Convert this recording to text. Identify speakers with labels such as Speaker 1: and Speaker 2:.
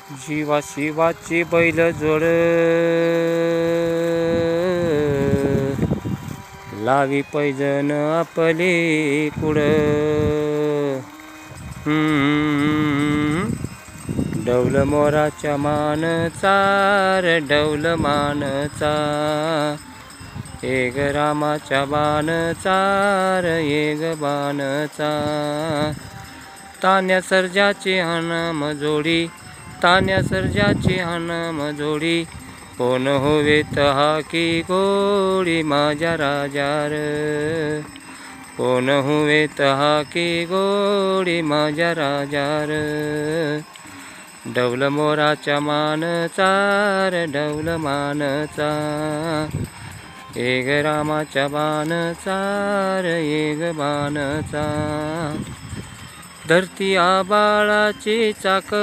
Speaker 1: जीवा शिवाची बैल जोड लावी पैजण आपले कुड डौल मोराच्या मानचार डौल मानचा एक रामाच्या बाणचार एक बाणचा तान्या सर्जाची हनम जोडी तान्या सर्जाची हनम जोडी कोण होवे तहा की गोडी माझ्या राजार कोण होवे तहा की गोडी माझ्या राजार डौल मोराच्या मानचार डौल मानचा एक रामाच्या बाणचार एक बाणचा धरती आबाळाची चाक